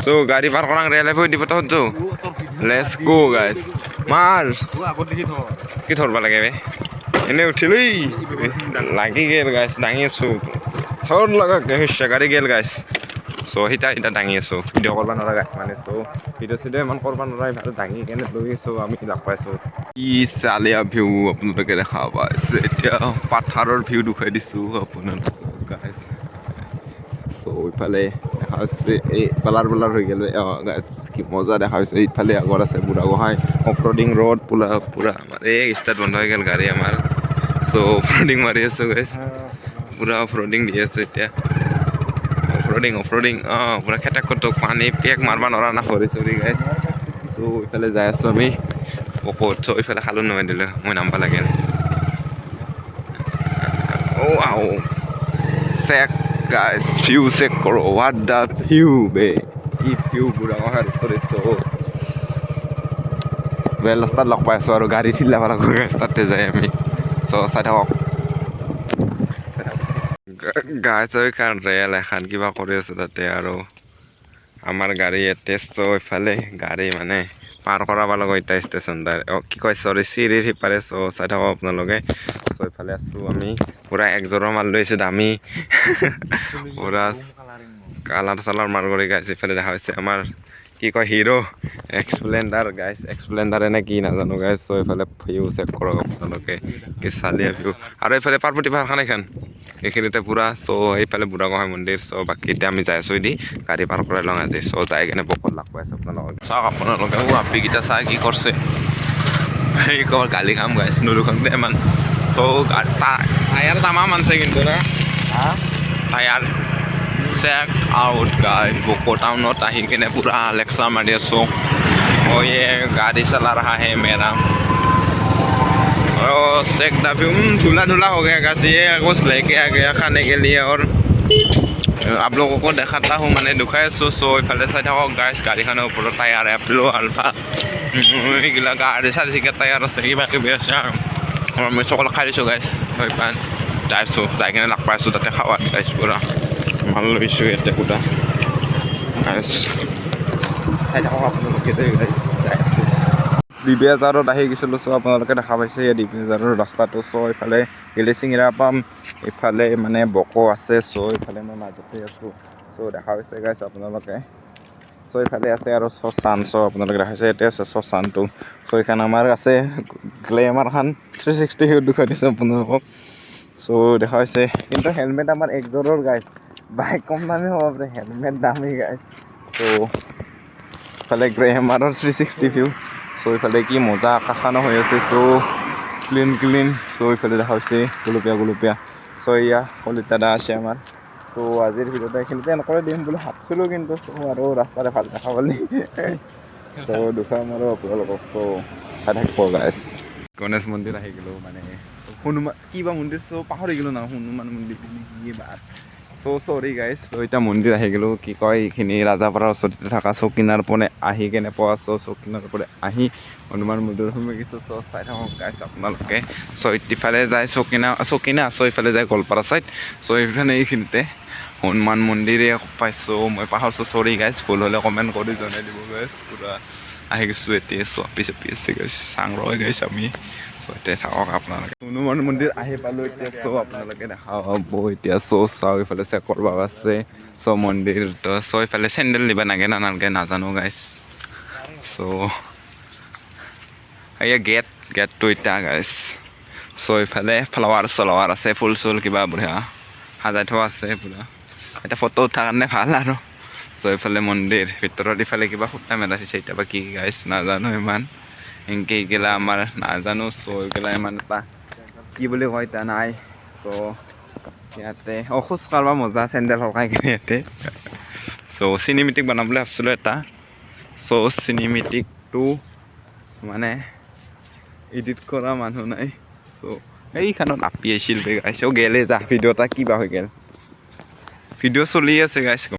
So গাড়ী পাৰ কৰাং ৰেলে ভৈ দিব তহঁত যো লেটস গো গাইজ মাৰ কি ধৰবা লাগে বে এনে উঠিলই লাগি গেল গাইজ দাঙি আছো থৰ লগা গাড়ী গেল গাইজ চ' সিটা দাঙি আছো ভিডিঅ' কৰিব নোৱাৰা গাইজ মানে চ' ভিডিঅ' চিডিঅ' ইমান কৰিব নোৱাৰা ইফালে দাঙি কেনে লৈ আছো আমি লাগ পাইছো কি চালিয়া ভিউ আপোনালোকে দেখা পাইছে এতিয়া পাথাৰৰ ভিউ দেখুৱাই দিছো আপোনালোকক গাইজ চ' ইফালে দেখা হৈছে এই বালাৰ হৈ গ'ল কি মজা দেখা হৈছে ইফালে আগত আছে বুঢ়াগোহাঁই অফৰডিং ৰ'ড পুৰা আমাৰ এই ষ্টাৰ্ট বন্ধ হৈ গ'ল গাড়ী আমাৰ চ' অফৰডিং মাৰি আছো গাইজ পুৰা অফৰডিং দি আছে এতিয়া অফৰডিং পুৰা খেতাক খতক পানী পেক মাৰবা নোৱাৰা না সৰি চৰি গাইজ চ' ইফালে যাই আছো আমি বহুত চ' ইফালে খালো নহয় দিলে মই নামবা লাগিল আও চেক গাইজ ভিউ চেক কৰো হোৱাট দ্য ভিউ বে কি ভিউ বুঢ়াগোহাঁইৰ ওচৰত চ' ৰেল ৰাস্তাত লগ পাই আছো আৰু গাড়ী ঠিলা পাৰা গাইজ তাতে যাই আমি চ' চাই থাকক গাইজ এইখন ৰেল এখন কিবা কৰি আছে তাতে আৰু আমাৰ গাড়ী ইয়াতে চ' ইফালে গাড়ী মানে পাৰ কৰাব লগা এতিয়া ষ্টেচন কি কয় চৰি চিৰিৰ সিপাৰে চ' চাই থাকক আপোনালোকে চ' ইফালে আছো আমি পুৰা একযোৰৰ মাল লৈছে দামী পুৰা কালাৰ চালাৰ মাৰ কৰি গাইজ ইফালে দেখা হৈছে আমাৰ কি কয় হিৰো এক্সপ্লেণ্ডাৰ গাইজ এক্সপ্লেণ্ডাৰ এনে কি নাজানো গাইজ চ' এইফালে ভিউ চেক কৰক আপোনালোকে কি চালিয়া ভিউ আৰু এইফালে পাৰ্বতী পাহাৰখন এইখন এইখিনিতে পুৰা চ' এইফালে বুঢ়াগোহাঁই মন্দিৰ চ' বাকী এতিয়া আমি যাই আছো দি গাড়ী পাৰ কৰাই লওঁ আজি চ' যাই কেনে বহুত লাগ পাইছে আপোনালোকক চাওক আপোনালোকে আপিকেইটা চাই কি কৰিছে সেই ক'ৰ গালি খাম গাইজ নুৰুখন ইমান চ' টায়াৰ তামাম আনছে কিন্তু না tyre check out guys Boko টাউনত আহি কিনে পুৰা লেকচাৰ মাৰি আছো ये गाड़ी चला रहा है मेरा और चेक द व्यू धुला धुला हो गया गाइस ये कुछ लेके आ गया खाने के लिए और आप लोगों को दिखाता हूँ मैंने दुखाई सो इफाले चाই থাকক গাইস গাড়ীখনৰ ওপৰত টায়াৰ এপ্লো আলফা এইগিলা গাড়ী চাৰিচকীয়া টায়াৰ আছে কিবা কিবি আছে আৰু আমি চকল খাই দিছোঁ গাইস হৈ পান যাইছোঁ যাই কিনে লাগ পাইছোঁ তাতে খাৱা গাইস পুৰা ভাল লৈছোঁ ইয়াতে পুৰা গাইস চাই থাকক আপোনালোকে গাইস ডিবিয়াজাৰত আহি গৈছিলোঁ চ' আপোনালোকে দেখা পাইছে এই ডিবিয়াজাৰৰ ৰাস্তাটো চ' এইফালে গেলেচিঙিৰা পাম এইফালে মানে বকো আছে চ' এইফালে মই মাজতে আছোঁ চ' দেখা পাইছে গাইছ আপোনালোকে চ' এইফালে আছে আৰু শ্মশান চ' আপোনালোকে দেখা পাইছে ইয়াতে আছে শ্মশানটো চ' এইখন আমাৰ আছে গ্লেমাৰখন 360 হিউ দেখুৱাই দিছে আপোনালোকক চ' দেখা পাইছে কিন্তু হেলমেট আমাৰ একযোৰৰ গাইছ বাইক কম দামী হ'ব পাৰে হেলমেট দামী গাইছ চ' ইফালে গ্লেমাৰৰ 360 ভিউ চ' ইফালে কি মজা আকাশখানো হৈ আছে চ' ক্লিন চ' ইফালে দেখা হৈছে গুলপীয়া চ' এয়া কলিতা দা আছে আমাৰ চ' আজিৰ ভিডিঅ'টো এইখিনিতে নকৰে দিম বুলি ভাবছিলোঁ কিন্তু চ' আৰু ৰাস্তাৰে ভাল দেখা পালি চ' দুখাম আৰু আপোনালোকক চ' চাই থাকিব গাইছ গণেশ মন্দিৰ আহি গ'লোঁ মানে হনুমান কিবা মন্দিৰ চ' পাহৰি গ'লোঁ না হনুমান মন্দিৰ কি বা চ' চৰি গাইছ চ' এতিয়া মন্দিৰ আহি গ'লোঁ কি কয় এইখিনি ৰাজাপাৰাৰ ওচৰতে থকা চৌকিনাৰ পৰা আহি কেনে পোৱা চৌকিনাৰ পৰা আহি হনুমান মন্দিৰ সোমাই গৈছোঁ চ' চাই থাকক গাইছ আপোনালোকে চ' ইফালে যায় চৌকিনা চ' ইফালে যায় গোৱালপাৰা চাইড চ' এইফালে এইখিনিতে হনুমান মন্দিৰে পাইছোঁ মই পাহৰিছোঁ চৰি গাইছ ভুল হ'লে কমেণ্ট কৰি জনাই দিব গাইছ পুৰা আহি গৈছোঁ এতিয়া চ' পিছে আছে গাইছ চাং ৰৈ গাইছ আমি চ' এতিয়া চাওক আপোনালোকে হনুমান মন্দিৰ আহি পালোঁ এতিয়া চ' আপোনালোকে দেখা পাব এতিয়া চ' চাওক ইফালে চেক কৰিব আছে চ' মন্দিৰটো চ' ইফালে চেণ্ডেল দিব নাগে না নালাগে নাজানো গাইছ চ' এয়া গেটটো এতিয়া গাইছ চ' ইফালে ফ্লাৱাৰ আছে ফুল চুল কিবা বঢ়িয়া সাজাই থোৱা আছে পুৰা এতিয়া ফটো উঠাৰ কাৰণে ভাল আৰু চ' ইফালে মন্দিৰ ভিতৰত ইফালে কিবা সূতা মেলা থৈছে এতিয়া বা কি গাইছ নাজানো ইমান এনেকৈ এইগিলা আমাৰ নাজানো চ' এইগিলা ইমান এটা কি বুলি কয় এতিয়া নাই চ' ইয়াতে খোজ কাঢ়িব মজা চেণ্ডেল সৰকাই কিনে ইয়াতে চ' চিনেমেটিক বনাবলৈ ভাবিছিলোঁ এটা চ' চিনেমেটিকটো মানে এডিট কৰা মানুহ নাই চ' এইখানত আপি আহিছিল গাইছ গেলে যা ভিডিঅ' এটা কিবা হৈ গ'ল ভিডিঅ' চলি আছে গাইছ